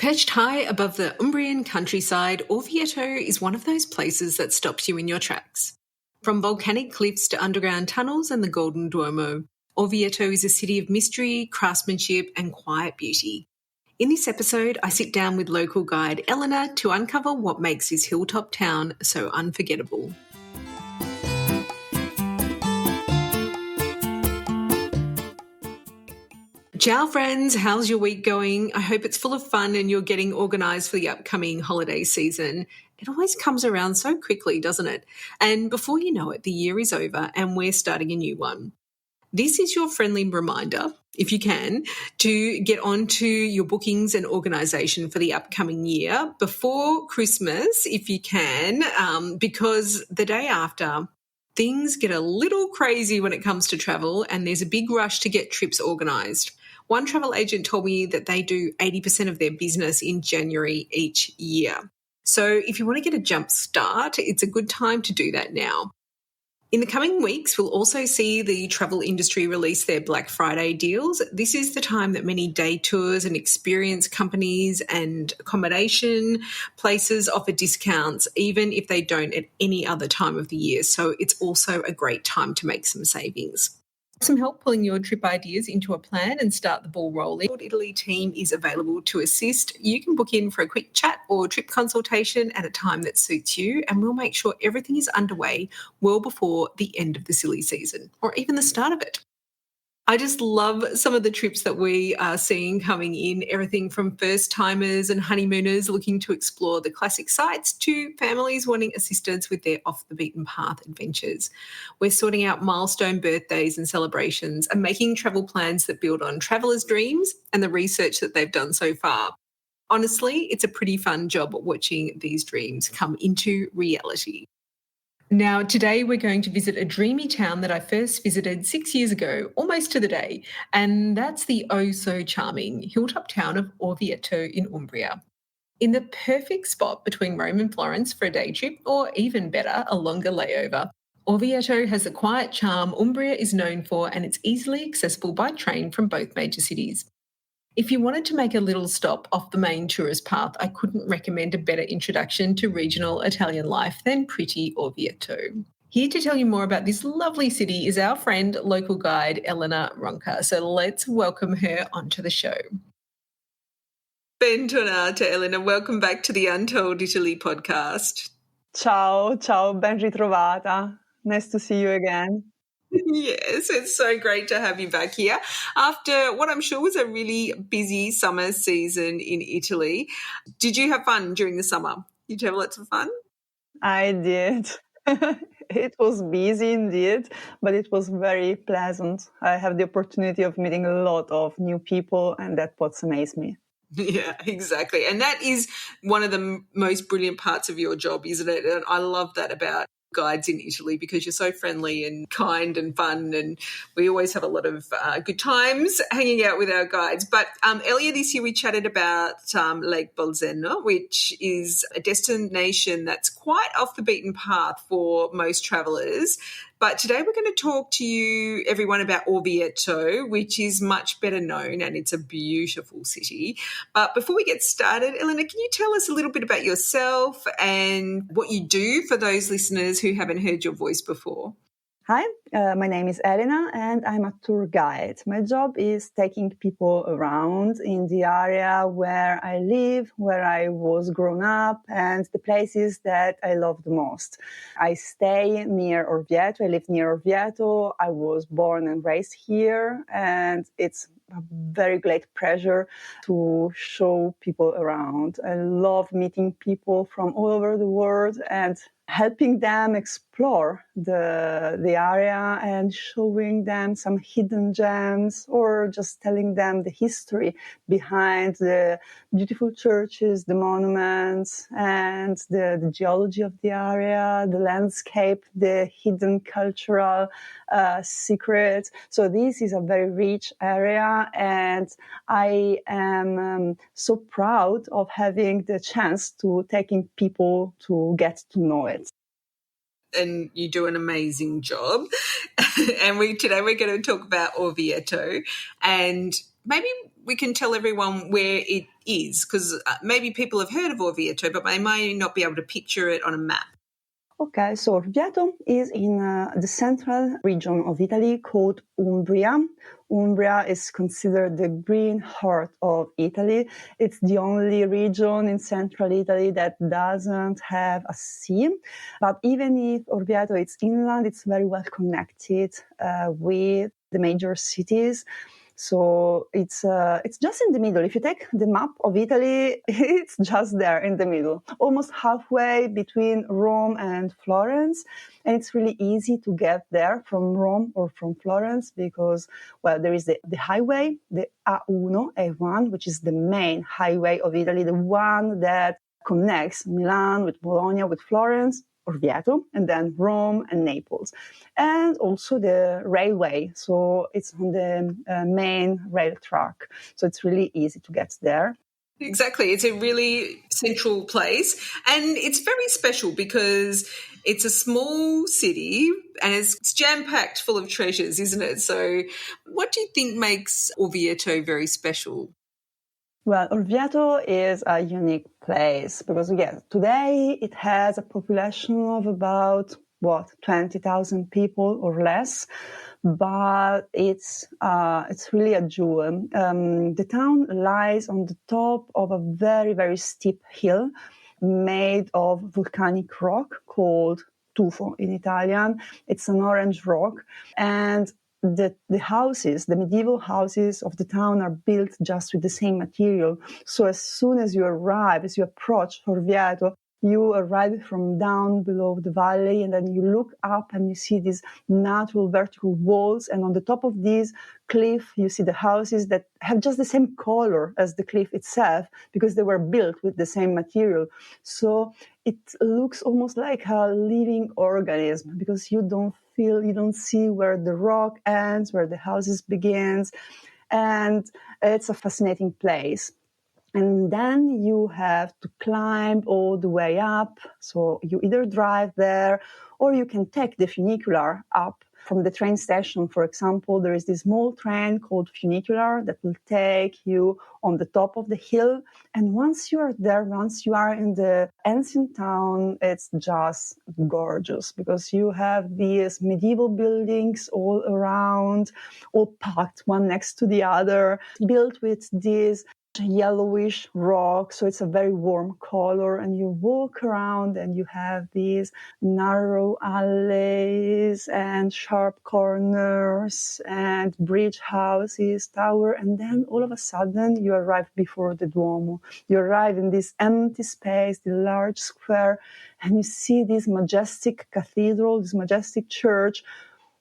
Perched high above the Umbrian countryside, Orvieto is one of those places that stops you in your tracks. From volcanic cliffs to underground tunnels and the Golden Duomo, Orvieto is a city of mystery, craftsmanship and quiet beauty. In this episode, I sit down with local guide Elena to uncover what makes this hilltop town so unforgettable. Ciao friends, how's your week going? I hope it's full of fun and you're getting organised for the upcoming holiday season. It always comes around so quickly, doesn't it? And before you know it, the year is over and we're starting a new one. This is your friendly reminder, if you can, to get onto your bookings and organisation for the upcoming year before Christmas, if you can, because the day after, things get a little crazy when it comes to travel and there's a big rush to get trips organised. One travel agent told me that they do 80% of their business in January each year. So if you want to get a jump start, it's a good time to do that now. In the coming weeks, we'll also see the travel industry release their Black Friday deals. This is the time that many day tours and experience companies and accommodation places offer discounts, even if they don't at any other time of the year. So it's also a great time to make some savings. Some help pulling your trip ideas into a plan and start the ball rolling. The Untold Italy team is available to assist. You can book in for a quick chat or trip consultation at a time that suits you, and we'll make sure everything is underway well before the end of the silly season or even the start of it. I just love some of the trips that we are seeing coming in, everything from first-timers and honeymooners looking to explore the classic sites to families wanting assistance with their off-the-beaten-path adventures. We're sorting out milestone birthdays and celebrations and making travel plans that build on travellers' dreams and the research that they've done so far. Honestly, it's a pretty fun job watching these dreams come into reality. Now, today we're going to visit a dreamy town that I first visited 6 years ago, almost to the day, and that's the oh-so-charming hilltop town of Orvieto in Umbria. In the perfect spot between Rome and Florence for a day trip, or even better, a longer layover, Orvieto has the quiet charm Umbria is known for, and it's easily accessible by train from both major cities. If you wanted to make a little stop off the main tourist path, I couldn't recommend a better introduction to regional Italian life than pretty Orvieto. Here to tell you more about this lovely city is our friend, local guide, Elena Ronca. So let's welcome her onto the show. Bentornata, Elena. Welcome back to the Untold Italy podcast. Ciao, ben ritrovata. Nice to see you again. Yes, it's so great to have you back here after what I'm sure was a really busy summer season in Italy. Did you have fun during the summer? Did you have lots of fun? I did. It was busy indeed, but it was very pleasant. I have the opportunity of meeting a lot of new people, and that's what's amazed me. Yeah, exactly. And that is one of the most brilliant parts of your job, isn't it? And I love that about guides in Italy because you're so friendly and kind and fun, and we always have a lot of good times hanging out with our guides. But earlier this year we chatted about Lake Bolsena, which is a destination that's quite off the beaten path for most travellers. But today we're going to talk to you, everyone, about Orvieto, which is much better known, and it's a beautiful city. But before we get started, Elena, can you tell us a little bit about yourself and what you do for those listeners who haven't heard your voice before? Hi, my name is Elena and I'm a tour guide. My job is taking people around in the area where I live, where I was grown up, and the places that I love the most. I stay near Orvieto. I live near Orvieto. I was born and raised here, and it's a very great pleasure to show people around. I love meeting people from all over the world and helping them explore the area and showing them some hidden gems, or just telling them the history behind the beautiful churches, the monuments, and the geology of the area, the landscape, the hidden cultural secrets. So this is a very rich area, and I am so proud of having the chance to taking people to get to know it. And you do an amazing job. And today we're going to talk about Orvieto. And maybe we can tell everyone where it is, because maybe people have heard of Orvieto, but they may not be able to picture it on a map. Okay, so Orvieto is in the central region of Italy called Umbria. Umbria is considered the green heart of Italy. It's the only region in central Italy that doesn't have a sea. But even if Orvieto is inland, it's very well connected with the major cities. So it's just in the middle. If you take the map of Italy, it's just there in the middle, almost halfway between Rome and Florence. And it's really easy to get there from Rome or from Florence because, well, there is the highway, the A1, which is the main highway of Italy, the one that connects Milan with Bologna, with Florence, Orvieto, and then Rome and Naples. And also the railway. So it's on the main rail track. So it's really easy to get there. Exactly. It's a really central place, and it's very special because it's a small city and it's jam-packed full of treasures, isn't it? So what do you think makes Orvieto very special? Well, Orvieto is a unique place because, yes, today it has a population of about, 20,000 people or less, but it's really a jewel. The town lies on the top of a very, very steep hill made of volcanic rock called tufo in Italian. It's an orange rock, and the houses, the medieval houses of the town are built just with the same material. So as soon as you arrive, as you approach Orvieto, you arrive from down below the valley, and then you look up and you see these natural vertical walls. And on the top of these cliff, you see the houses that have just the same color as the cliff itself because they were built with the same material. So it looks almost like a living organism because you don't see where the rock ends, where the houses begins. And it's a fascinating place. And then you have to climb all the way up. So you either drive there or you can take the funicular up from the train station. For example, there is this small train called funicular that will take you on the top of the hill. And once you are there, once you are in the ancient town, it's just gorgeous because you have these medieval buildings all around, all packed one next to the other, built with these yellowish rock, so it's a very warm color, and you walk around and you have these narrow alleys and sharp corners and bridge houses, tower, and then all of a sudden you arrive before the Duomo. You arrive in this empty space, the large square, and you see this majestic cathedral, this majestic church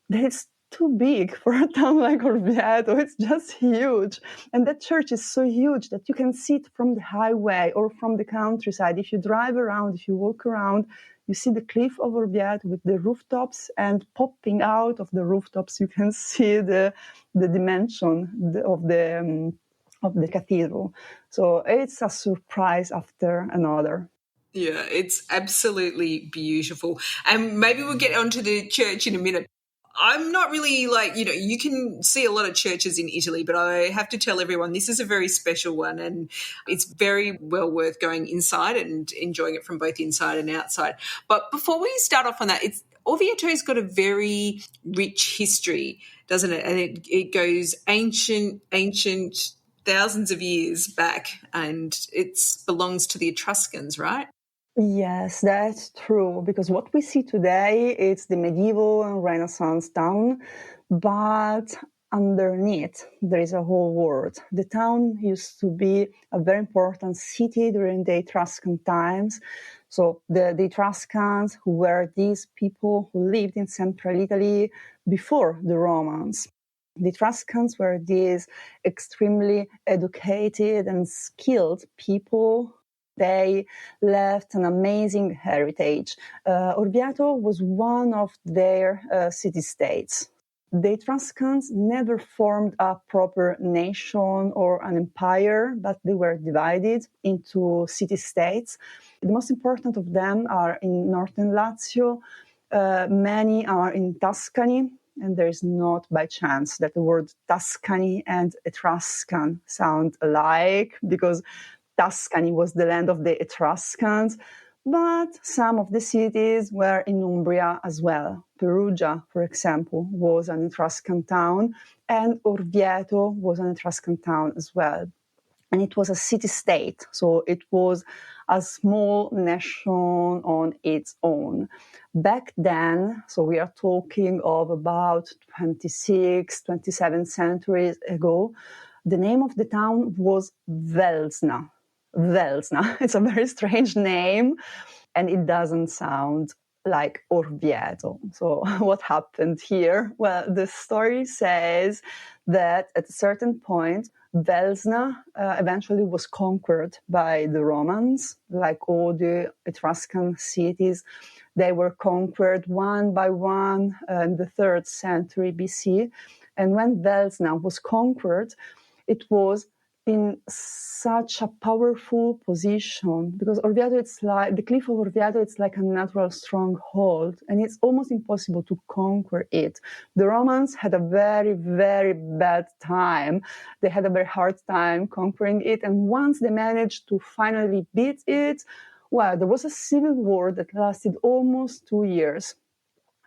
that is too big for a town like Orvieto. It's just huge. And that church is so huge that you can see it from the highway or from the countryside. If you drive around, if you walk around, you see the cliff of Orvieto with the rooftops, and popping out of the rooftops, you can see the dimension of the cathedral. So it's a surprise after another. Yeah, it's absolutely beautiful. And maybe we'll get onto the church in a minute. I'm not really you can see a lot of churches in Italy, but I have to tell everyone this is a very special one, and it's very well worth going inside and enjoying it from both inside and outside. But before we start off on that, Orvieto's got a very rich history, doesn't it? And it goes ancient, thousands of years back, and it belongs to the Etruscans, right? Yes, that's true, because what we see today is the medieval and Renaissance town, but underneath there is a whole world. The town used to be a very important city during the Etruscan times. So the Etruscans, who were these people who lived in central Italy before the Romans. The Etruscans were these extremely educated and skilled people. They left an amazing heritage. Orvieto was one of their city-states. The Etruscans never formed a proper nation or an empire, but they were divided into city-states. The most important of them are in northern Lazio. Many are in Tuscany, and there is not by chance that the word Tuscany and Etruscan sound alike, because Tuscany was the land of the Etruscans, but some of the cities were in Umbria as well. Perugia, for example, was an Etruscan town, and Orvieto was an Etruscan town as well. And it was a city-state, so it was a small nation on its own. Back then, so we are talking of about 26, 27 centuries ago, the name of the town was Velsna. Velsna. It's a very strange name, and it doesn't sound like Orvieto. So what happened here? Well, the story says that at a certain point, Velsna eventually was conquered by the Romans, like all the Etruscan cities. They were conquered one by one in the 3rd century BC. And when Velsna was conquered, it was in such a powerful position, because Orvieto, it's like the cliff of Orvieto, it's like a natural stronghold, and it's almost impossible to conquer it. The Romans had a very, very bad time. They had a very hard time conquering it, and once they managed to finally beat it, well, there was a civil war that lasted almost 2 years.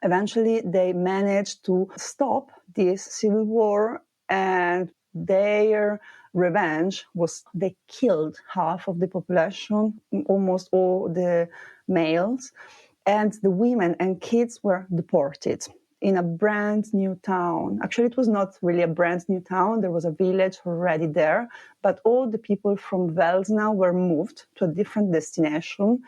Eventually, they managed to stop this civil war, and their revenge was they killed half of the population, almost all the males, and the women and kids were deported in a brand new town. Actually, it was not really a brand new town. There was a village already there, but all the people from Velsna were moved to a different destination,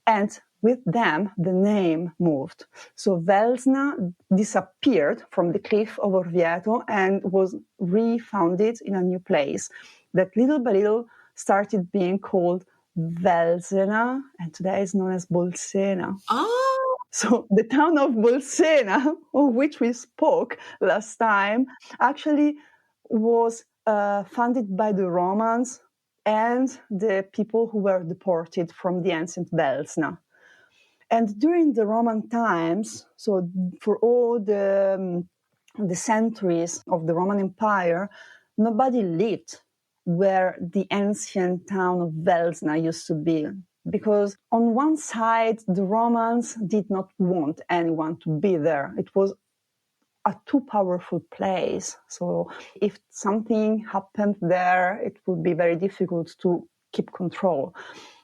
and with them, the name moved. So Velsna disappeared from the cliff of Orvieto and was refounded in a new place that little by little started being called Velsena, and today is known as Bolsena. Oh, So the town of Bolsena, of which we spoke last time, actually was founded by the Romans and the people who were deported from the ancient Velsna. And during the Roman times, so for all the centuries of the Roman Empire, nobody lived where the ancient town of Velsna used to be. Because on one side, the Romans did not want anyone to be there. It was a too powerful place. So if something happened there, it would be very difficult to keep control.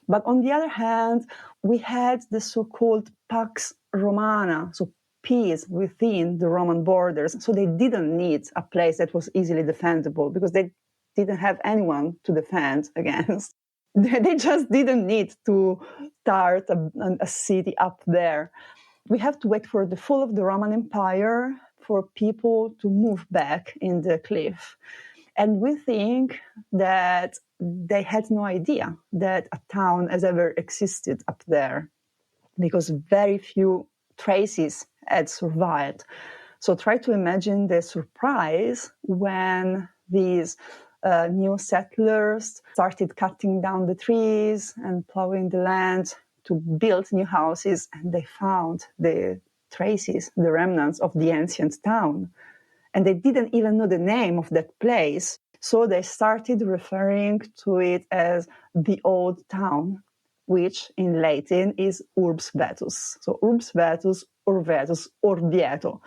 But on the other hand, we had the so-called Pax Romana, so peace within the Roman borders. So they didn't need a place that was easily defendable because they didn't have anyone to defend against. They just didn't need to start a city up there. We have to wait for the fall of the Roman Empire for people to move back in the cliff. And we think that they had no idea that a town has ever existed up there because very few traces had survived. So try to imagine the surprise when these new settlers started cutting down the trees and plowing the land to build new houses, and they found the traces, the remnants of the ancient town. And they didn't even know the name of that place. So they started referring to it as the old town, which in Latin is Urbs Vetus. So Urbs Vetus, Orvetus, Orvieto.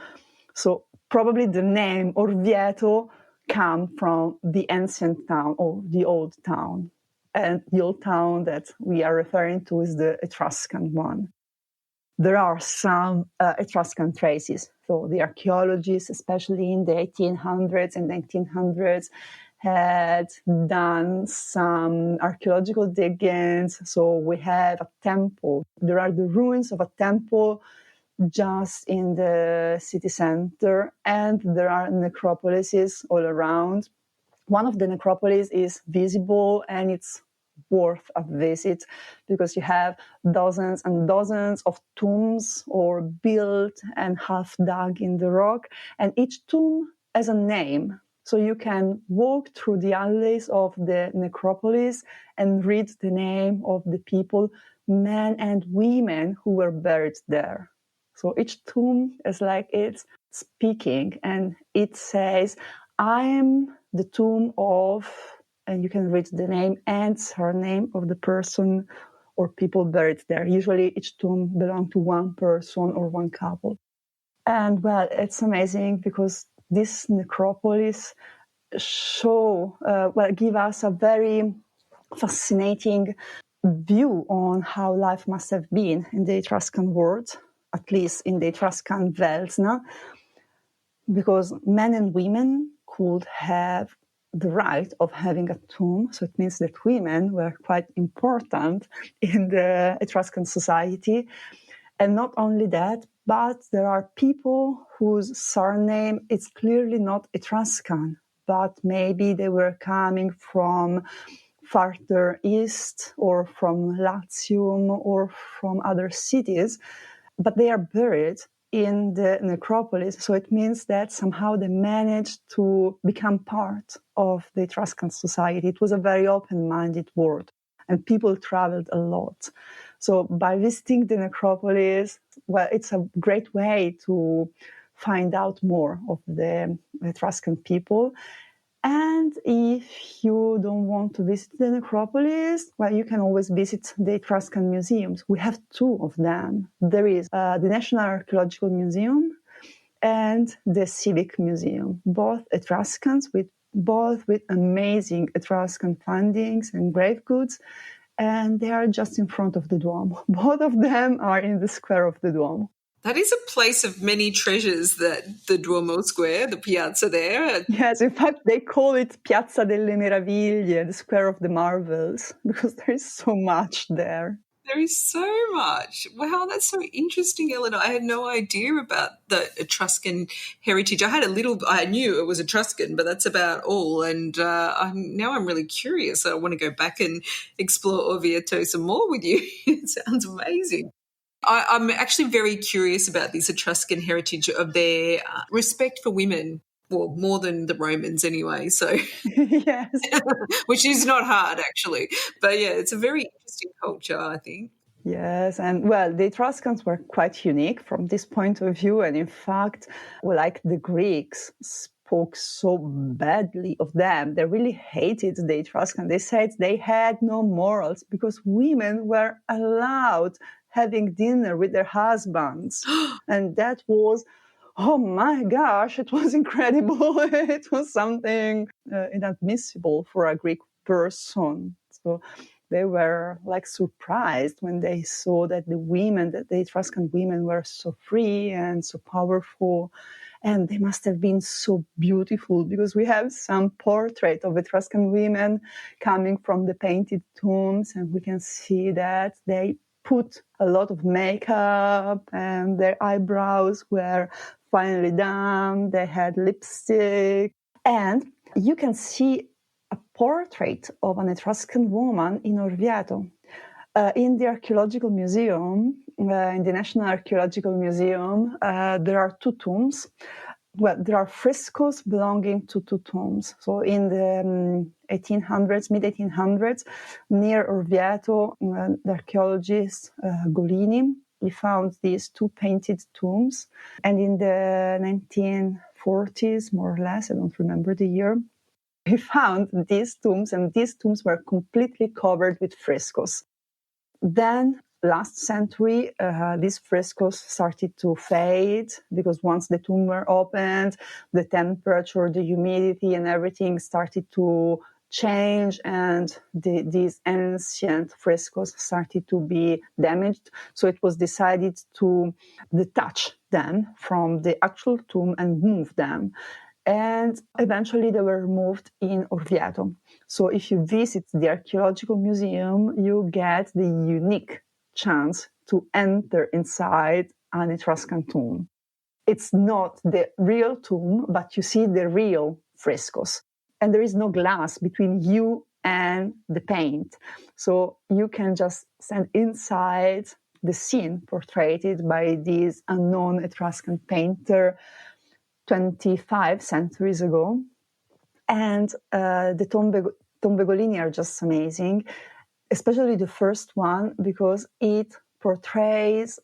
So probably the name Orvieto come from the ancient town or the old town. And the old town that we are referring to is the Etruscan one. There are some Etruscan traces. So the archaeologists, especially in the 1800s and 1900s, had done some archaeological diggings. So we have a temple. There are the ruins of a temple just in the city center, and there are necropolises all around. One of the necropolis is visible, and it's worth a visit because you have dozens and dozens of tombs or built and half dug in the rock, and each tomb has a name. So you can walk through the alleys of the necropolis and read the name of the people, men and women, who were buried there. So each tomb is like it's speaking, and it says, I'm the tomb of, and you can read the name and surname of the person or people buried there. Usually each tomb belonged to one person or one couple. And well, it's amazing because this necropolis give us a very fascinating view on how life must have been in the Etruscan world, at least in the Etruscan Velsna, because men and women could have the right of having a tomb. So it means that women were quite important in the Etruscan society. And not only that, but there are people whose surname is clearly not Etruscan, but maybe they were coming from farther east or from Latium or from other cities, but they are buried in the necropolis. So it means that somehow they managed to become part of the Etruscan society. It was a very open-minded world, and people traveled a lot. So by visiting the necropolis, well, it's a great way to find out more of the Etruscan people. And if you don't want to visit the necropolis, well, you can always visit the Etruscan museums. We have two of them. There is the National Archaeological Museum and the Civic Museum, both Etruscans, both with amazing Etruscan findings and grave goods. And they are just in front of the Duomo. Both of them are in the square of the Duomo. That is a place of many treasures, that the Duomo Square, the piazza there. Yes, in fact, they call it Piazza delle Meraviglie, the Square of the Marvels, because there is so much there. There is so much. Wow, that's so interesting, Eleanor. I had no idea about the Etruscan heritage. I knew it was Etruscan, but that's about all. And now I'm really curious. I want to go back and explore Orvieto some more with you. It sounds amazing. I'm actually very curious about this Etruscan heritage of their respect for women. Well, more than the Romans anyway, so Yes. which is not hard actually. But yeah, it's a very interesting culture, I think. Yes, and well, the Etruscans were quite unique from this point of view. And in fact, like the Greeks spoke so badly of them, they really hated the Etruscans. They said they had no morals because women were allowed having dinner with their husbands. And that was, oh my gosh, it was incredible. It was something inadmissible for a Greek person. So they were like surprised when they saw that the Etruscan women were so free and so powerful. And they must have been so beautiful because we have some portrait of Etruscan women coming from the painted tombs, and we can see that they put a lot of makeup and their eyebrows were finely done. They had lipstick. And you can see a portrait of an Etruscan woman in Orvieto. In the archaeological museum, in the National Archaeological Museum, there are two tombs. Well, there are frescoes belonging to two tombs. So in the 1800s, mid-1800s, near Orvieto, the archaeologist Golini, he found these two painted tombs. And in the 1940s, more or less, I don't remember the year, he found these tombs, and these tombs were completely covered with frescoes. Then, last century, these frescoes started to fade because once the tomb were opened, the temperature, the humidity, and everything started to change, and these ancient frescoes started to be damaged. So it was decided to detach them from the actual tomb and move them. And eventually they were moved in Orvieto. So if you visit the archaeological museum, you get the unique chance to enter inside an Etruscan tomb. It's not the real tomb, but you see the real frescoes. And there is no glass between you and the paint. So you can just stand inside the scene portrayed by this unknown Etruscan painter 25 centuries ago. And the Tombe Golini are just amazing, especially the first one, because it portrays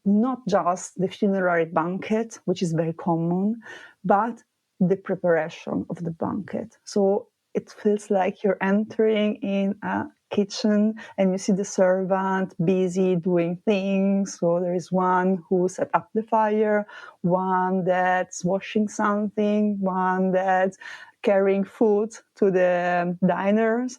not just the funerary banquet, which is very common, but the preparation of the banquet. So it feels like you're entering in a kitchen and you see the servant busy doing things. So there is one who set up the fire, one that's washing something, one that's carrying food to the diners.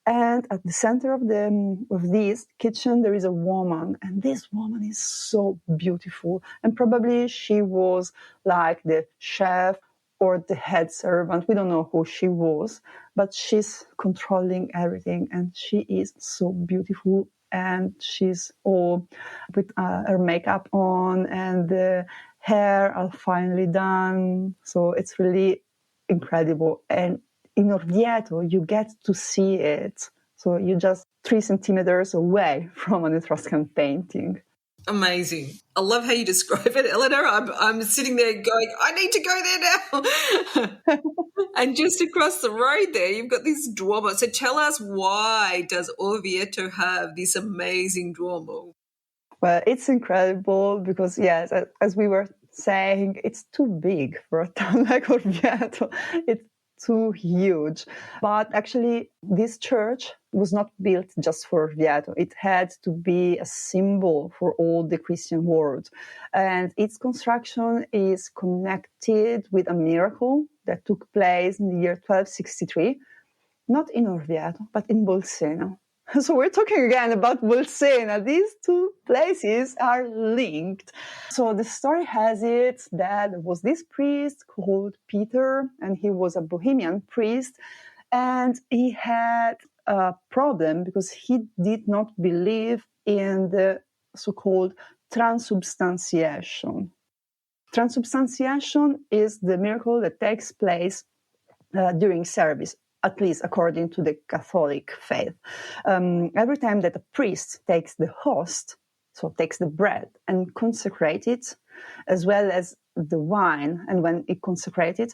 And at the center of this kitchen, there is a woman, and this woman is so beautiful. And probably she was like the chef or the head servant. We don't know who she was, but she's controlling everything, and she is so beautiful. And she's all with her makeup on, and the hair are finally done. So it's really incredible. And in Orvieto, you get to see it. So you're just 3 centimeters away from an Etruscan painting. Amazing. I love how you describe it, Eleanor. I'm sitting there going, I need to go there now. And just across the road there, you've got this Duomo. So tell us, why does Orvieto have this amazing Duomo? Well, it's incredible because, yes, as we were saying, it's too big for a town like Orvieto. It's too huge. But actually, this church was not built just for Orvieto. It had to be a symbol for all the Christian world. And its construction is connected with a miracle that took place in the year 1263, not in Orvieto, but in Bolsena. So we're talking again about Bolsena. These two places are linked. So the story has it that there was this priest called Peter, and he was a Bohemian priest, and he had a problem because he did not believe in the so-called transubstantiation. Transubstantiation is the miracle that takes place during service, at least according to the Catholic faith. Every time that a priest takes the host, so takes the bread and consecrates it, as well as the wine, and when it consecrates it,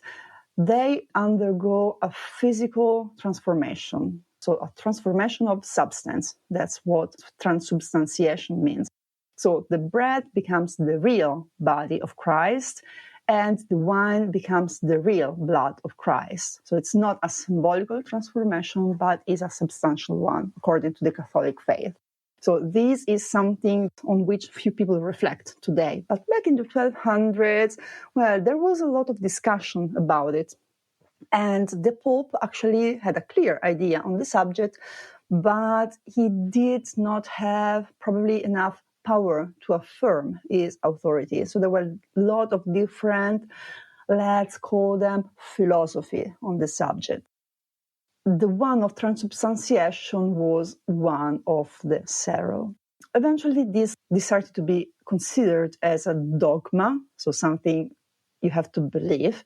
they undergo a physical transformation. So a transformation of substance. That's what transubstantiation means. So the bread becomes the real body of Christ, and the wine becomes the real blood of Christ. So it's not a symbolical transformation, but is a substantial one, according to the Catholic faith. So this is something on which few people reflect today. But back in the 1200s, well, there was a lot of discussion about it. And the Pope actually had a clear idea on the subject, but he did not have probably enough power to affirm his authority. So there were a lot of different, let's call them philosophy on the subject. The one of transubstantiation was one of the several. Eventually, this decided to be considered as a dogma, so something you have to believe.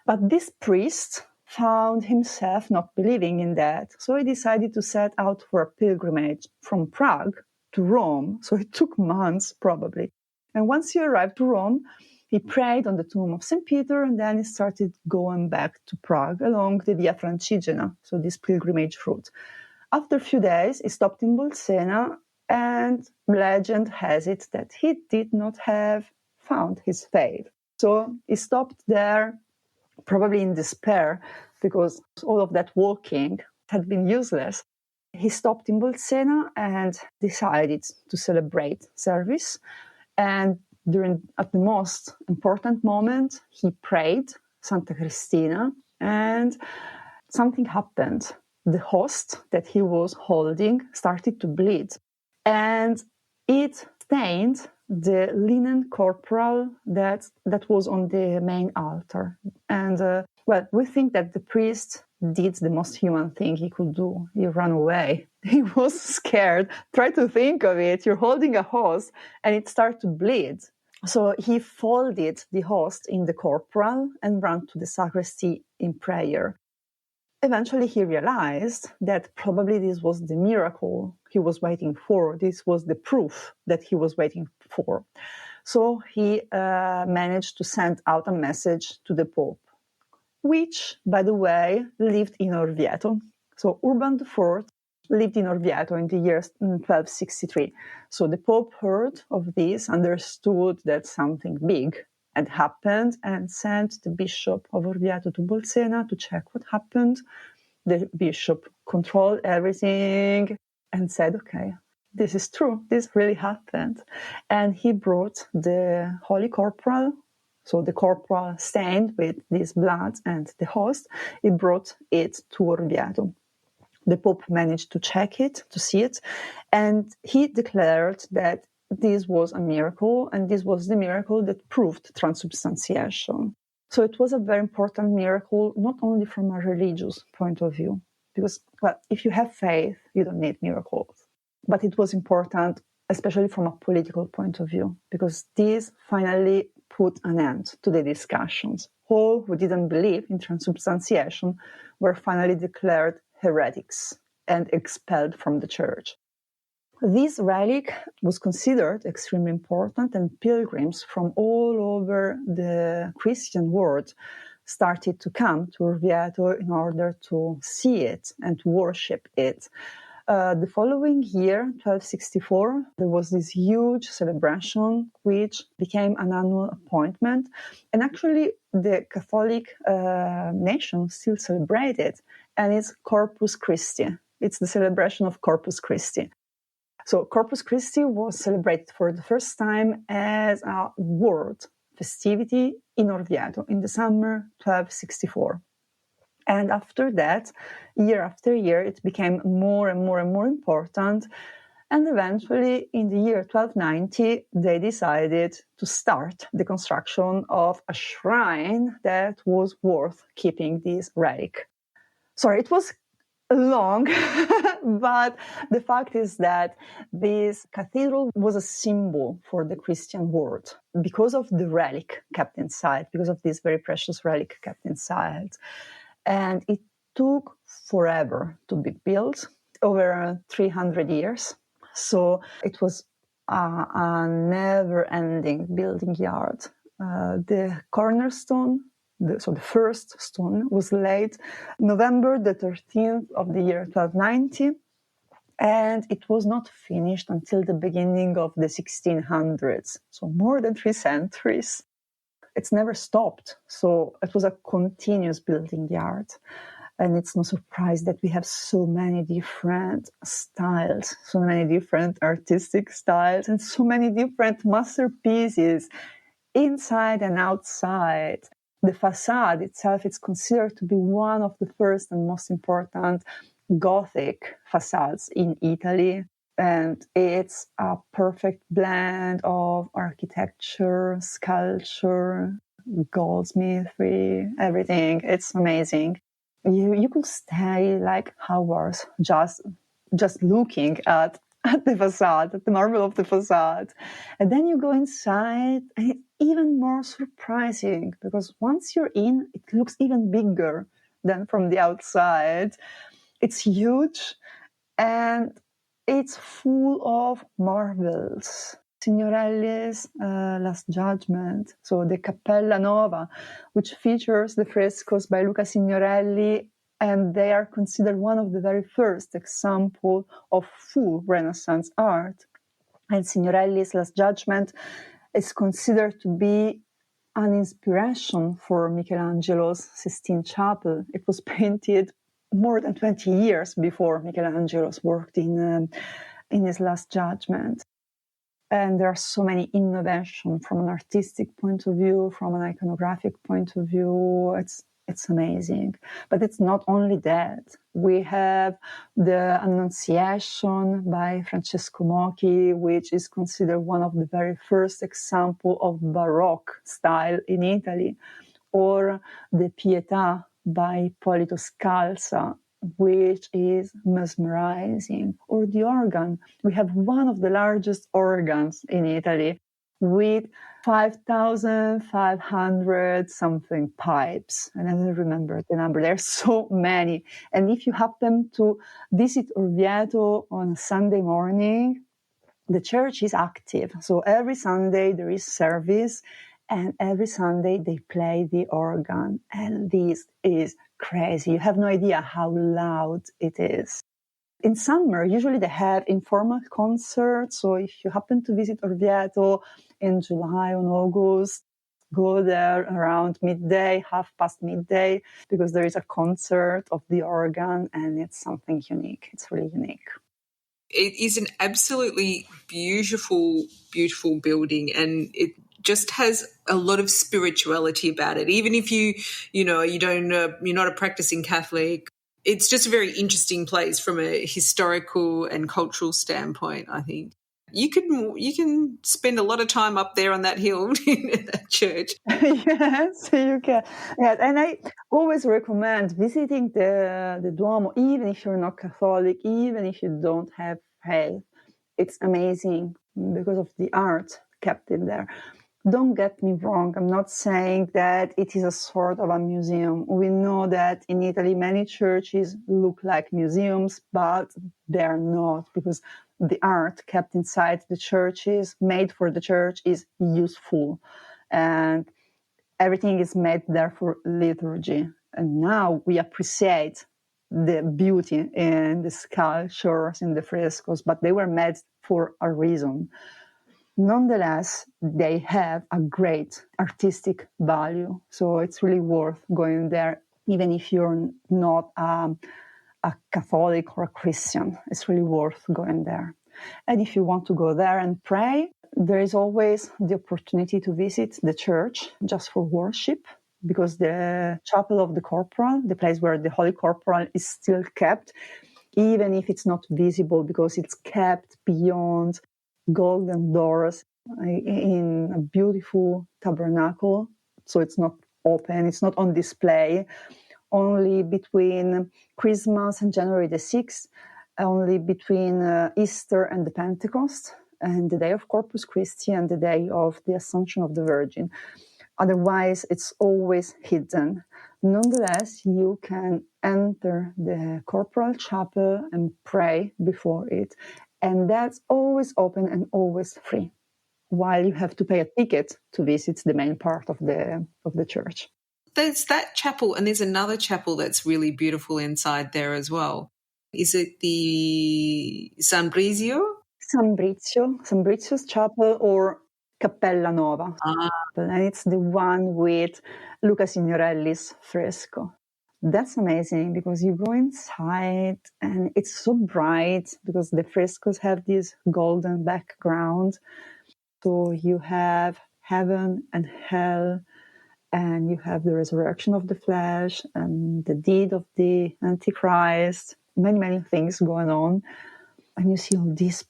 But this priest found himself not believing in that, so he decided to set out for a pilgrimage from Prague to Rome. So it took months, probably. And once he arrived to Rome, he prayed on the tomb of St. Peter, and then he started going back to Prague along the Via Francigena, so this pilgrimage route. After a few days, he stopped in Bolsena, and legend has it that he did not have found his faith. So he stopped there, probably in despair, because all of that walking had been useless. He stopped in Bolsena and decided to celebrate service. And at the most important moment, he prayed Santa Cristina, and something happened. The host that he was holding started to bleed, and it stained the linen corporal that was on the main altar. And we think that the priest did the most human thing he could do. He ran away. He was scared. Try to think of it. You're holding a host and it started to bleed. So he folded the host in the corporal and ran to the sacristy in prayer. Eventually he realized that probably this was the miracle he was waiting for. This was the proof that he was waiting for. So he managed to send out a message to the Pope, which, by the way, lived in Orvieto. So Urban IV lived in Orvieto in the year 1263. So the Pope heard of this, understood that something big had happened, and sent the Bishop of Orvieto to Bolsena to check what happened. The bishop controlled everything and said, okay, this is true, this really happened. And he brought the Holy Corporal, so the corporal stained with this blood and the host, he brought it to Orvieto. The Pope managed to check it, to see it, and he declared that this was a miracle, and this was the miracle that proved transubstantiation. So it was a very important miracle, not only from a religious point of view, because, well, if you have faith, you don't need miracles. But it was important, especially from a political point of view, because this finally put an end to the discussions. All who didn't believe in transubstantiation were finally declared heretics and expelled from the church. This relic was considered extremely important, and pilgrims from all over the Christian world started to come to Orvieto in order to see it and to worship it. The following year, 1264, there was this huge celebration which became an annual appointment, and actually the Catholic nation still celebrated, and it's Corpus Christi. It's the celebration of Corpus Christi. So Corpus Christi was celebrated for the first time as a world festivity in Orvieto in the summer 1264. And after that, year after year, it became more and more and more important. And eventually, in the year 1290, they decided to start the construction of a shrine that was worth keeping this relic. Sorry, it was long, but the fact is that this cathedral was a symbol for the Christian world because of the relic kept inside, because of this very precious relic kept inside. And it took forever to be built, over 300 years. So it was a never-ending building yard. The cornerstone, so the first stone, was laid November the 13th of the year 1290, and it was not finished until the beginning of the 1600s, so more than 3 centuries. It's never stopped, so it was a continuous building yard. And it's no surprise that we have so many different styles, so many different artistic styles, and so many different masterpieces inside and outside. The facade itself is considered to be one of the first and most important Gothic facades in Italy. And it's a perfect blend of architecture, sculpture, goldsmithy, everything. It's amazing. You could stay like hours just looking at the facade, at the marble of the facade. And then you go inside, and it's even more surprising because once you're in, it looks even bigger than from the outside. It's huge and it's full of marbles. Signorelli's Last Judgment, so the Cappella Nova, which features the frescoes by Luca Signorelli, and they are considered one of the very first example of full Renaissance art. And Signorelli's Last Judgment is considered to be an inspiration for Michelangelo's Sistine Chapel. It was painted more than 20 years before Michelangelo's worked in his Last Judgment. And there are so many innovations from an artistic point of view, from an iconographic point of view. It's amazing. But it's not only that. We have the Annunciation by Francesco Mocchi, which is considered one of the very first examples of Baroque style in Italy, or the Pietà by Ippolito Scalza, which is mesmerizing. Or the organ. We have one of the largest organs in Italy with 5,500 something pipes. I never remember the number. There are so many. And if you happen to visit Orvieto on a Sunday morning, the church is active. So every Sunday there is service, and every Sunday they play the organ. And this is crazy. You have no idea how loud it is. In summer, usually they have informal concerts. So if you happen to visit Orvieto in July or August, go there around midday, midday, because there is a concert of the organ and it's something unique. It's really unique. It is an absolutely beautiful, beautiful building, and it just has a lot of spirituality about it. Even if you're not a practicing Catholic, it's just a very interesting place from a historical and cultural standpoint, I think. You can spend a lot of time up there on that hill in that church. Yes, you can. Yes, and I always recommend visiting the Duomo, even if you're not Catholic, even if you don't have faith. It's amazing because of the art kept in there. Don't get me wrong, I'm not saying that it is a sort of a museum. We know that in Italy many churches look like museums, but they're not, because the art kept inside the churches, made for the church, is useful. And everything is made there for liturgy. And now we appreciate the beauty in the sculptures, in the frescoes, but they were made for a reason. Nonetheless, they have a great artistic value. So it's really worth going there, even if you're not a Catholic or a Christian. It's really worth going there. And if you want to go there and pray, there is always the opportunity to visit the church just for worship, because the chapel of the corporal, the place where the Holy Corporal is still kept, even if it's not visible, because it's kept beyond golden doors in a beautiful tabernacle. So it's not open, it's not on display. Only between Christmas and January the 6th, only between Easter and the Pentecost, and the day of Corpus Christi and the day of the Assumption of the Virgin. Otherwise, it's always hidden. Nonetheless, you can enter the corporal chapel and pray before it. And that's always open and always free, while you have to pay a ticket to visit the main part of the church. There's that chapel, and there's another chapel that's really beautiful inside there as well. Is it the San Brizio? San Brizio's chapel, or Cappella Nova. And it's the one with Luca Signorelli's fresco. That's amazing, because you go inside and it's so bright, because the frescoes have this golden background. So you have heaven and hell, and you have the resurrection of the flesh and the deed of the Antichrist, many, many things going on. And you see all these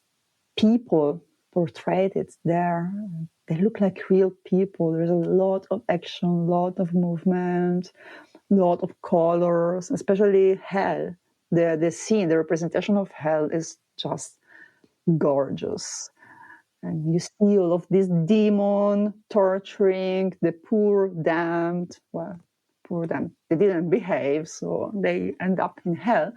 people portrayed there. They look like real people. There's a lot of action, a lot of movement, a lot of colors, especially hell. The scene, the representation of hell is just gorgeous. And you see all of this demon torturing the poor damned. Well, poor damned. They didn't behave, so they end up in hell.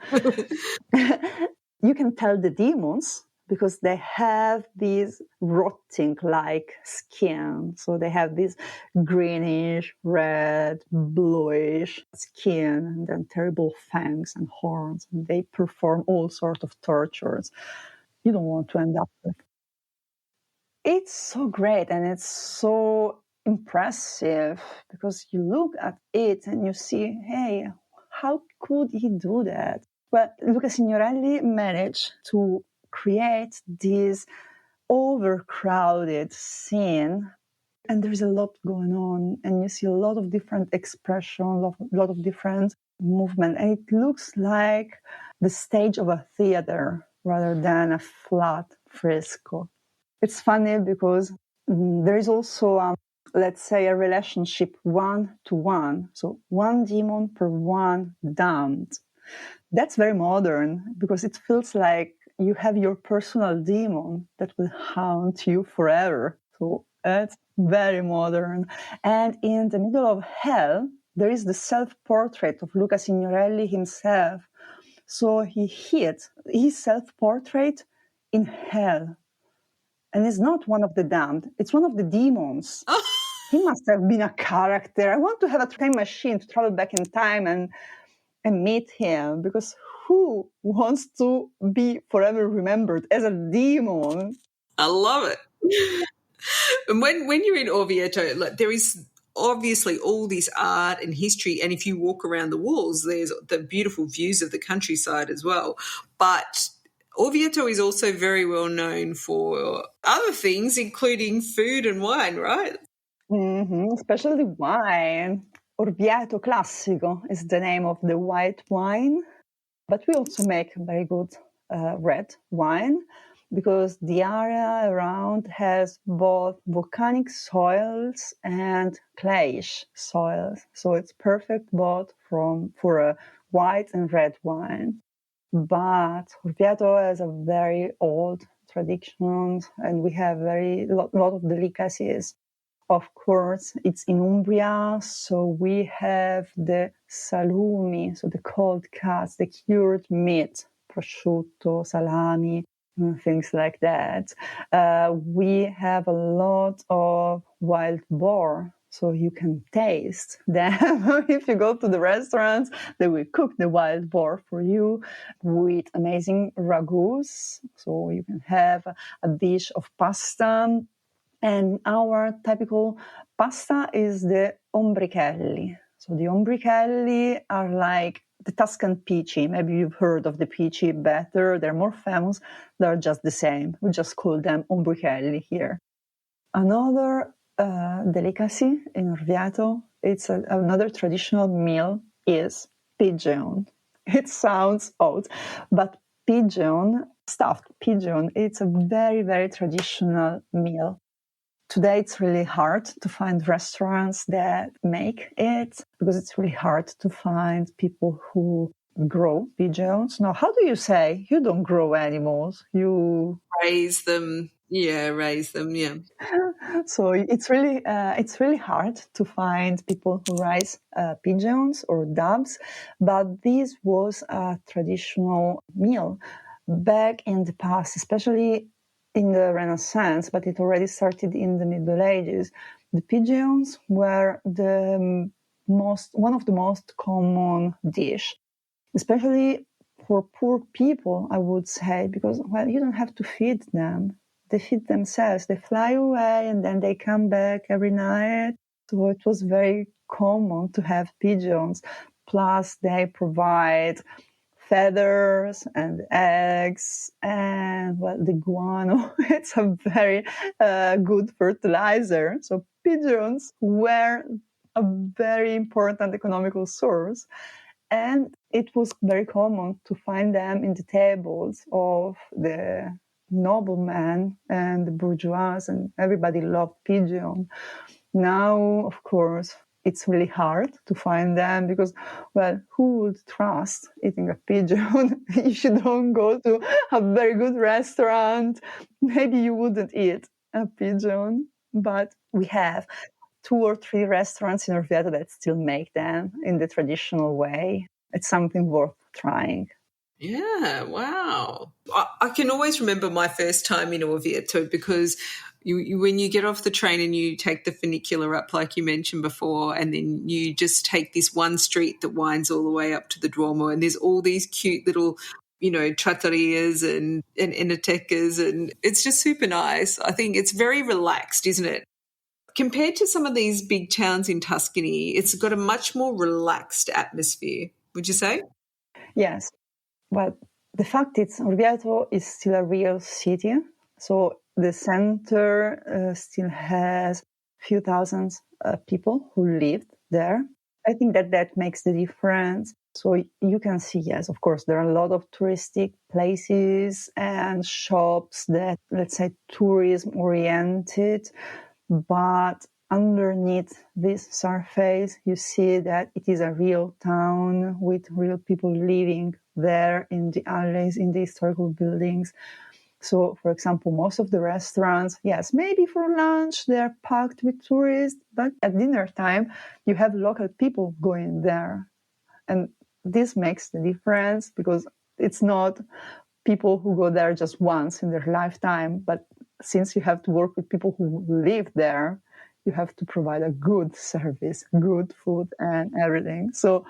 You can tell the demons, because they have this rotting-like skin. So they have this greenish, red, bluish skin, and then terrible fangs and horns. And they perform all sorts of tortures you don't want to end up with. It's so great, and it's so impressive, because you look at it and you see, hey, how could he do that? But Luca Signorelli managed to create this overcrowded scene, and there's a lot going on, and you see a lot of different expression, a lot of different movement, and it looks like the stage of a theater rather than a flat fresco. It's funny because there is also, let's say, a relationship 1-to-1. So one demon per one damned. That's very modern, because it feels like you have your personal demon that will haunt you forever. So it's very modern. And in the middle of hell, there is the self-portrait of Luca Signorelli himself. So he hid his self-portrait in hell. And it's not one of the damned, it's one of the demons. He must have been a character. I want to have a time machine to travel back in time and meet him, because who wants to be forever remembered as a demon? I love it. And when you're in Orvieto, like, there is obviously all this art and history, and if you walk around the walls, there's the beautiful views of the countryside as well. But Orvieto is also very well known for other things, including food and wine, right? Especially wine. Orvieto Classico is the name of the white wine, but we also make very good red wine because the area around has both volcanic soils and clayish soils. So it's perfect both for a white and red wine. But Orvieto has a very old tradition and we have very lot of delicacies. Of course, it's in Umbria, so we have the salumi, so the cold cuts, the cured meat, prosciutto, salami, things like that. We have a lot of wild boar, so you can taste them. If you go to the restaurants, they will cook the wild boar for you with amazing ragouts. So you can have a dish of pasta. And our typical pasta is the ombrichelli. So the ombrichelli are like the Tuscan peachy. Maybe you've heard of the peachy better. They're more famous. They're just the same. We just call them ombrichelli here. Another delicacy in Orvieto, it's another traditional meal, is pigeon. It sounds odd, but pigeon, stuffed pigeon, it's a very, very traditional meal. Today, it's really hard to find restaurants that make it because it's really hard to find people who grow pigeons. Now, how do you say you don't grow animals? You Raise them. Yeah, raise them. Yeah. So it's really hard to find people who raise pigeons or doves, but this was a traditional meal back in the past, especially in the Renaissance, but it already started in the Middle Ages. The pigeons were one of the most common dish, especially for poor people, I would say, because, well, you don't have to feed them. They feed themselves. They fly away and then they come back every night. So it was very common to have pigeons. Plus, they provide feathers and eggs and, well, the guano. It's a very good fertilizer. So pigeons were a very important economical source. And it was very common to find them in the tables of the noblemen and the bourgeois, and everybody loved pigeon. Now, of course, it's really hard to find them because, well, who would trust eating a pigeon if you don't go to a very good restaurant? Maybe you wouldn't eat a pigeon, but we have 2 or 3 restaurants in Orvieto that still make them in the traditional way. It's something worth trying. Yeah, wow. I can always remember my first time in Orvieto because when you get off the train and you take the funicular up, like you mentioned before, and then you just take this one street that winds all the way up to the Duomo, and there's all these cute little, trattorias and enotecas, and it's just super nice. I think it's very relaxed, isn't it? Compared to some of these big towns in Tuscany, it's got a much more relaxed atmosphere, would you say? Yes. Well, the fact is, Orvieto is still a real city. So the center still has a few thousands people who live there. I think that makes the difference. So you can see, yes, of course, there are a lot of touristic places and shops that, let's say, tourism oriented, but underneath this surface, you see that it is a real town with real people living there in the alleys, in the historical buildings. So, for example, most of the restaurants, yes, maybe for lunch they're packed with tourists, but at dinner time, you have local people going there. And this makes the difference because it's not people who go there just once in their lifetime, but since you have to work with people who live there, you have to provide a good service, good food and everything. So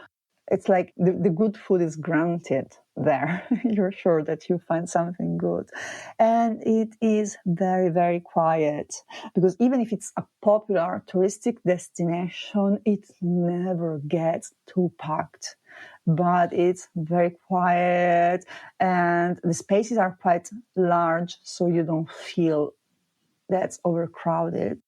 it's like the good food is granted there. You're sure that you find something good. And it is very, very quiet, because even if it's a popular touristic destination, it never gets too packed. But it's very quiet, and the spaces are quite large, so you don't feel that's overcrowded.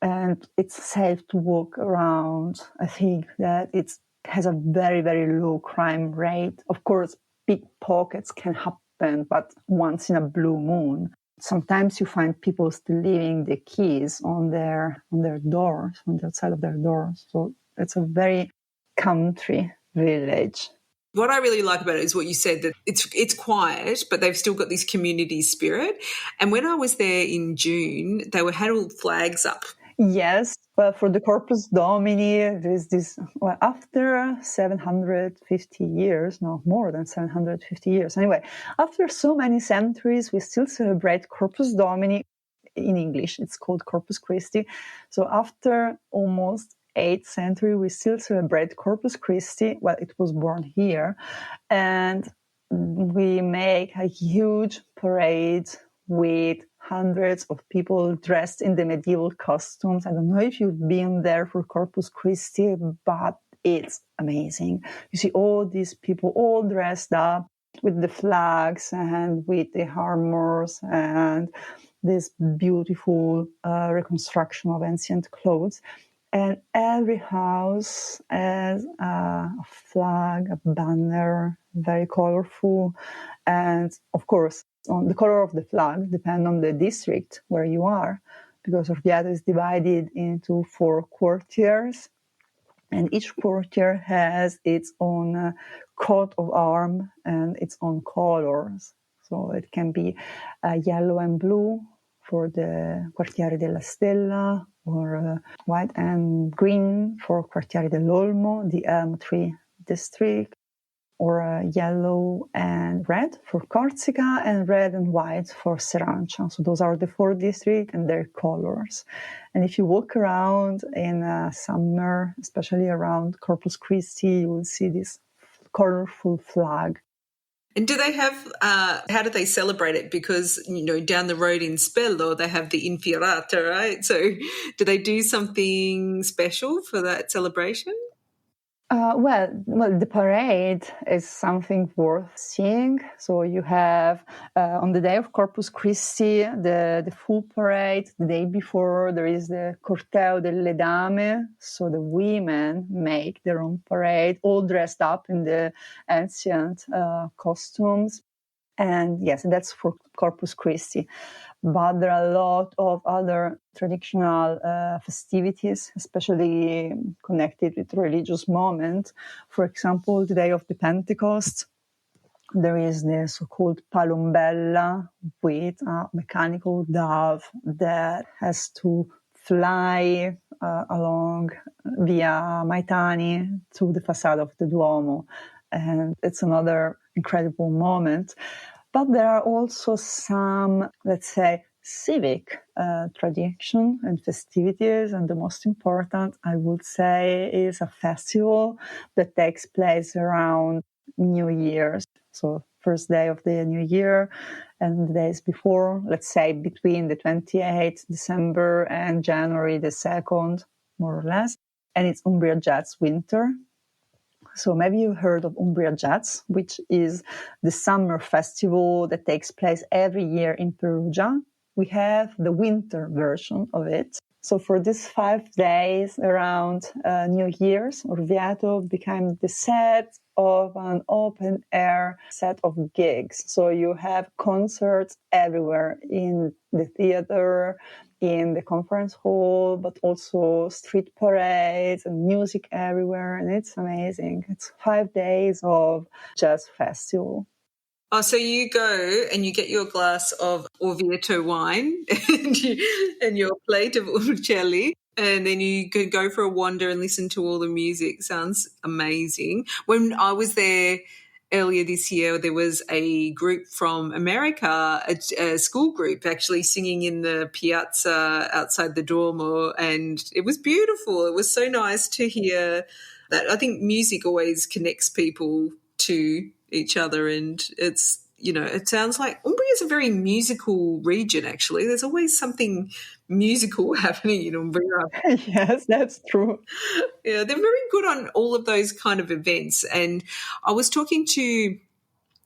And it's safe to walk around. I think that it has a very, very low crime rate. Of course, pickpockets can happen, but once in a blue moon. Sometimes you find people still leaving the keys on their doors, on the outside of their doors. So it's a very country village. What I really like about it is what you said, that it's quiet, but they've still got this community spirit. And when I was there in June, they had all flags up. Yes, well, for the Corpus Domini, there is this, well, after 750 years, no, more than 750 years. Anyway, after so many centuries, we still celebrate Corpus Domini. In English, it's called Corpus Christi. So after almost 8th century, we still celebrate Corpus Christi. Well, it was born here. And we make a huge parade with hundreds of people dressed in the medieval costumes. I don't know if you've been there for Corpus Christi, but it's amazing. You see all these people all dressed up with the flags and with the armors and this beautiful reconstruction of ancient clothes. And every house has a flag, a banner, very colorful. And of course, on the color of the flag depends on the district where you are, because Orvieto is divided into 4 quartiers, and each quartier has its own coat of arms and its own colors. So it can be yellow and blue for the Quartiere della Stella, or white and green for Quartiere dell'Olmo, the elm tree district, or yellow and red for Corsica, and red and white for Serancia. So those are the 4 districts and their colors. And if you walk around in summer, especially around Corpus Christi, you will see this colorful flag. And do they have, how do they celebrate it? Because, down the road in Spello, they have the Infiorata, right? So do they do something special for that celebration? Well, the parade is something worth seeing. So you have, on the day of Corpus Christi, the full parade. The day before, there is the Corteo delle Dame. So the women make their own parade, all dressed up in the ancient costumes. And yes, that's for Corpus Christi. But there are a lot of other traditional festivities, especially connected with religious moments. For example, the day of the Pentecost, there is the so-called palombella with a mechanical dove that has to fly along via Maitani to the facade of the Duomo. And it's another incredible moment. But there are also some, let's say, civic tradition and festivities. And the most important, I would say, is a festival that takes place around New Year's. So first day of the New Year and the days before, let's say between the 28th December and January the 2nd, more or less. And it's Umbria Jazz Winter. So maybe you heard of Umbria Jazz, which is the summer festival that takes place every year in Perugia. We have the winter version of it. So for these 5 days around New Year's, Orvieto became the set of an open-air set of gigs. So you have concerts everywhere, in the theater, in the conference hall, but also street parades and music everywhere. And it's amazing. It's 5 days of jazz festival. Oh, so you go and you get your glass of Orvieto wine and your plate of uccelli, and then you could go for a wander and listen to all the music. Sounds amazing. When I was there earlier this year, there was a group from America, a school group actually singing in the piazza outside the Duomo, and it was beautiful. It was so nice to hear that. I think music always connects people to each other. And it's, it sounds like Umbria is a very musical region, actually. There's always something musical happening in Umbria. Yes, that's true. Yeah, they're very good on all of those kind of events. And I was talking to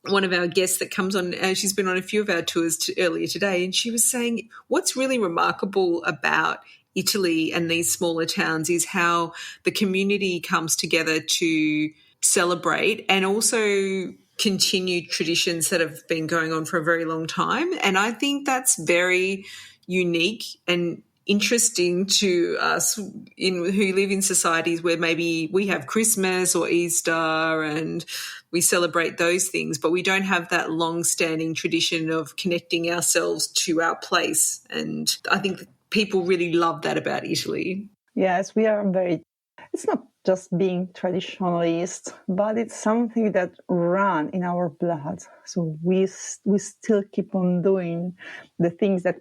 one of our guests that comes on, she's been on a few of our tours earlier today, and she was saying what's really remarkable about Italy and these smaller towns is how the community comes together to celebrate and also continue traditions that have been going on for a very long time. And I think that's very unique and interesting to us who live in societies where maybe we have Christmas or Easter and we celebrate those things, but we don't have that long-standing tradition of connecting ourselves to our place. And I think people really love that about Italy. Yes, we are it's not just being traditionalist, but it's something that run in our blood. So we still keep on doing the things that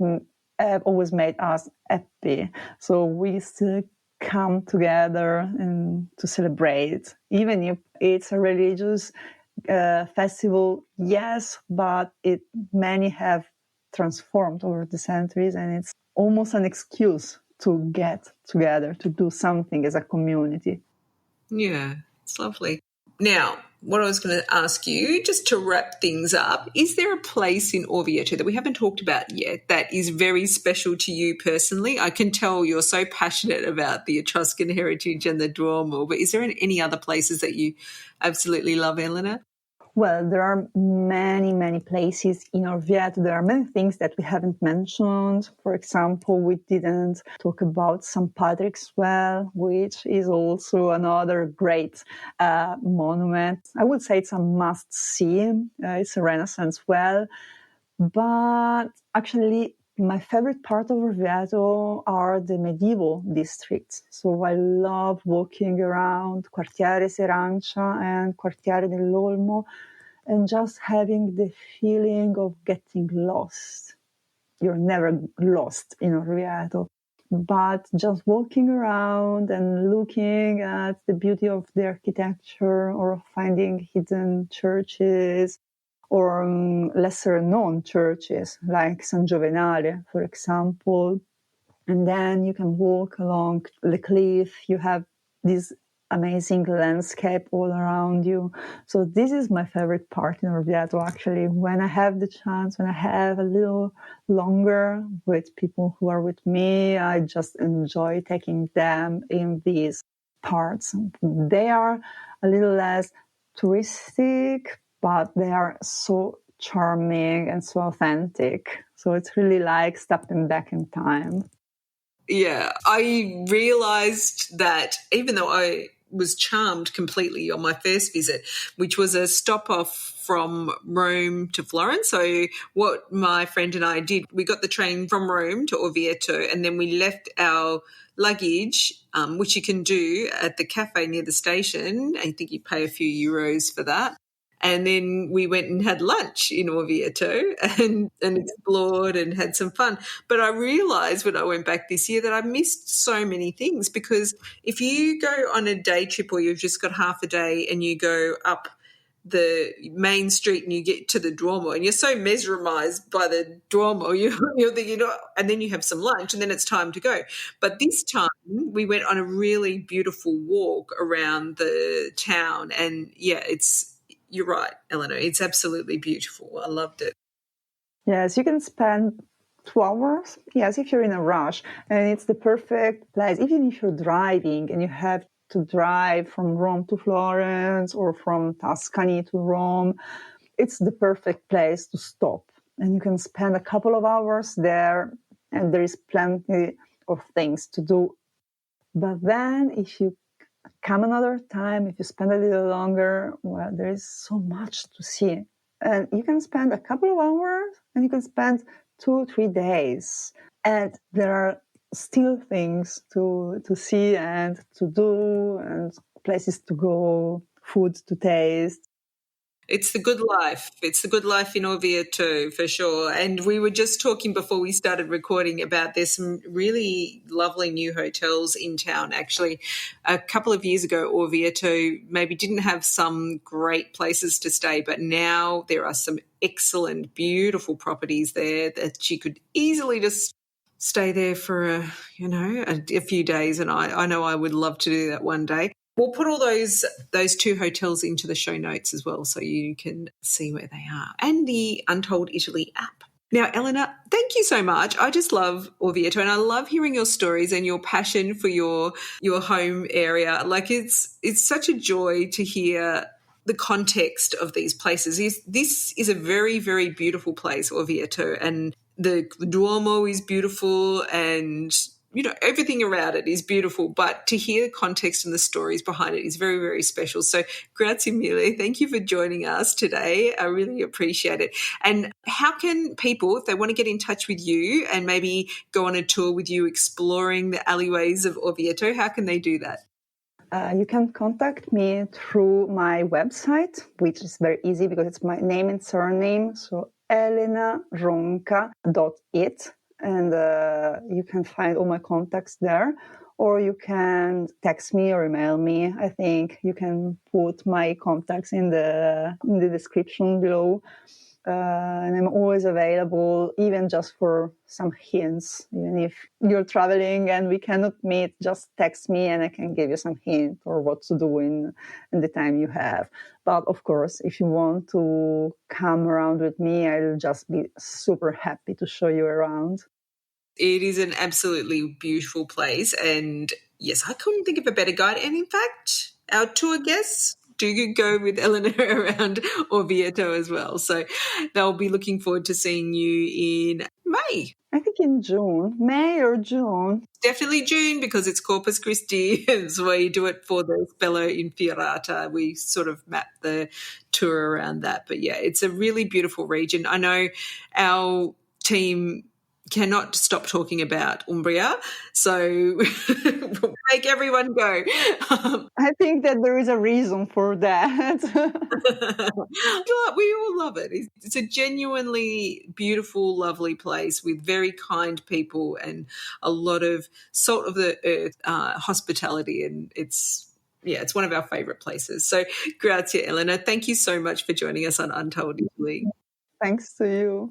have always made us happy. So we still come together and to celebrate, even if it's a religious festival, yes, but many have transformed over the centuries, and it's almost an excuse to get together to do something as a community. Yeah, it's lovely. Now, what I was going to ask you, just to wrap things up, is there a place in Orvieto that we haven't talked about yet that is very special to you personally? I can tell you're so passionate about the Etruscan heritage and the Duomo, but is there any other places that you absolutely love, Elena? Well, there are many, many places in Orvieto. There are many things that we haven't mentioned. For example, we didn't talk about St. Patrick's Well, which is also another great monument. I would say it's a must-see. It's a Renaissance well. But actually, my favorite part of Orvieto are the medieval districts. So I love walking around Quartiere Serancia and Quartiere dell'Olmo and just having the feeling of getting lost. You're never lost in Orvieto, but just walking around and looking at the beauty of the architecture or finding hidden churches or lesser known churches like San Giovenale, for example. And then you can walk along the cliff. You have this amazing landscape all around you. So this is my favorite part in Orvieto, actually. When I have the chance, when I have a little longer with people who are with me, I just enjoy taking them in these parts. They are a little less touristic, but they are so charming and so authentic. So it's really like stepping back in time. Yeah, I realised that even though I was charmed completely on my first visit, which was a stop off from Rome to Florence. So what my friend and I did, we got the train from Rome to Orvieto, and then we left our luggage, which you can do at the cafe near the station. I think you pay a few euros for that. And then we went and had lunch in Orvieto and explored and had some fun. But I realised when I went back this year that I missed so many things, because if you go on a day trip or you've just got half a day and you go up the main street and you get to the Duomo and you're so mesmerized by the Duomo, you're thinking, and then you have some lunch and then it's time to go. But this time we went on a really beautiful walk around the town, and you're right, Eleanor, it's absolutely beautiful. I loved it. Yes, you can spend 2 hours, yes, if you're in a rush, and it's the perfect place. Even if you're driving and you have to drive from Rome to Florence or from Tuscany to Rome, it's the perfect place to stop. And you can spend a couple of hours there, and there is plenty of things to do. But then if you come another time, if you spend a little longer, well, there is so much to see. And you can spend a couple of hours and you can spend 2-3 days. And there are still things to see and to do, and places to go, food to taste. It's the good life. It's the good life in Orvieto for sure. And we were just talking before we started recording about there's some really lovely new hotels in town. Actually, a couple of years ago, Orvieto maybe didn't have some great places to stay, but now there are some excellent, beautiful properties there that you could easily just stay there for a few days. And I know I would love to do that one day. We'll put all those two hotels into the show notes as well so you can see where they are, and the Untold Italy app. Now, Elena, thank you so much. I just love Orvieto, and I love hearing your stories and your passion for your home area. Like it's such a joy to hear the context of these places. This is a very, very beautiful place, Orvieto, and the Duomo is beautiful, and everything around it is beautiful, but to hear the context and the stories behind it is very, very special. So grazie mille. Thank you for joining us today. I really appreciate it. And how can people, if they want to get in touch with you and maybe go on a tour with you exploring the alleyways of Orvieto, how can they do that? You can contact me through my website, which is very easy because it's my name and surname. So elenaronca.it. And you can find all my contacts there, or you can text me or email me. I think you can put my contacts in the description below. And I'm always available, even just for some hints. Even if you're traveling and we cannot meet, just text me and I can give you some hint or what to do in the time you have. But of course, if you want to come around with me, I'll just be super happy to show you around. It is an absolutely beautiful place. And yes, I couldn't think of a better guide. And in fact, our tour guests do go with Elena around Orvieto as well. So they'll be looking forward to seeing you in May. I think in June, May or June. Definitely June because it's Corpus Christi. So we do it for the Spello Infierata. We sort of map the tour around that. But yeah, it's a really beautiful region. I know our team cannot stop talking about Umbria, so we'll make everyone go. I think that there is a reason for that. We all love it. It's a genuinely beautiful, lovely place with very kind people and a lot of salt of the earth hospitality, and it's one of our favourite places. So grazie, Elena. Thank you so much for joining us on Untold Italy. Thanks to you.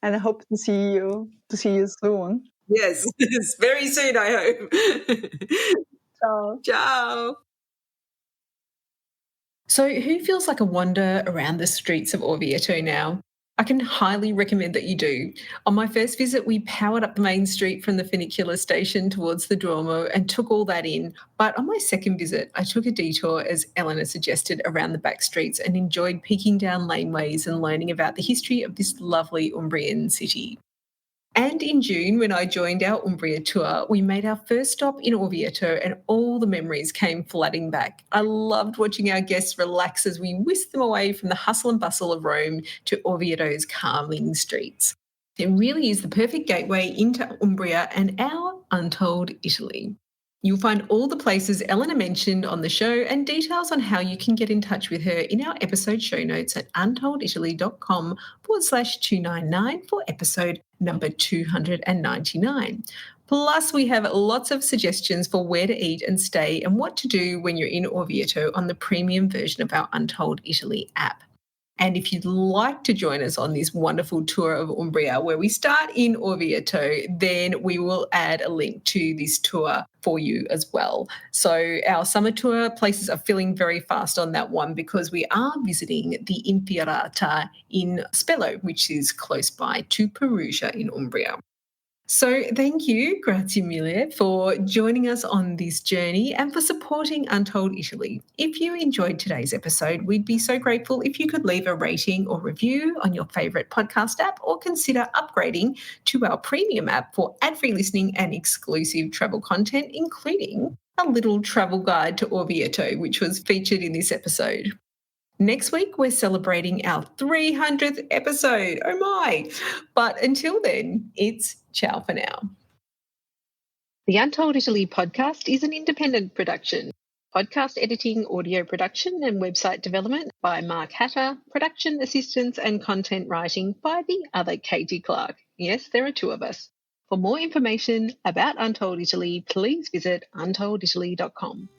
And I hope to see you soon. Yes, very soon, I hope. Ciao. Ciao. So who feels like a wander around the streets of Orvieto now? I can highly recommend that you do. On my first visit, we powered up the main street from the funicular station towards the Duomo and took all that in. But on my second visit, I took a detour, as Elena suggested, around the back streets and enjoyed peeking down laneways and learning about the history of this lovely Umbrian city. And in June, when I joined our Umbria tour, we made our first stop in Orvieto and all the memories came flooding back. I loved watching our guests relax as we whisked them away from the hustle and bustle of Rome to Orvieto's calming streets. It really is the perfect gateway into Umbria and our Untold Italy. You'll find all the places Elena mentioned on the show and details on how you can get in touch with her in our episode show notes at untolditaly.com/299 for episode number 299. Plus, we have lots of suggestions for where to eat and stay and what to do when you're in Orvieto on the premium version of our Untold Italy app. And if you'd like to join us on this wonderful tour of Umbria, where we start in Orvieto, then we will add a link to this tour for you as well. So our summer tour places are filling very fast on that one because we are visiting the Infierata in Spello, which is close by to Perugia in Umbria. So thank you, grazie mille, for joining us on this journey and for supporting Untold Italy. If you enjoyed today's episode, we'd be so grateful if you could leave a rating or review on your favourite podcast app or consider upgrading to our premium app for ad-free listening and exclusive travel content, including a little travel guide to Orvieto, which was featured in this episode. Next week, we're celebrating our 300th episode. Oh my! But until then, it's ciao for now. The Untold Italy podcast is an independent production. Podcast editing, audio production, and website development by Mark Hatter, production assistance and content writing by the other Katie Clark. Yes, there are two of us. For more information about Untold Italy, please visit untolditaly.com.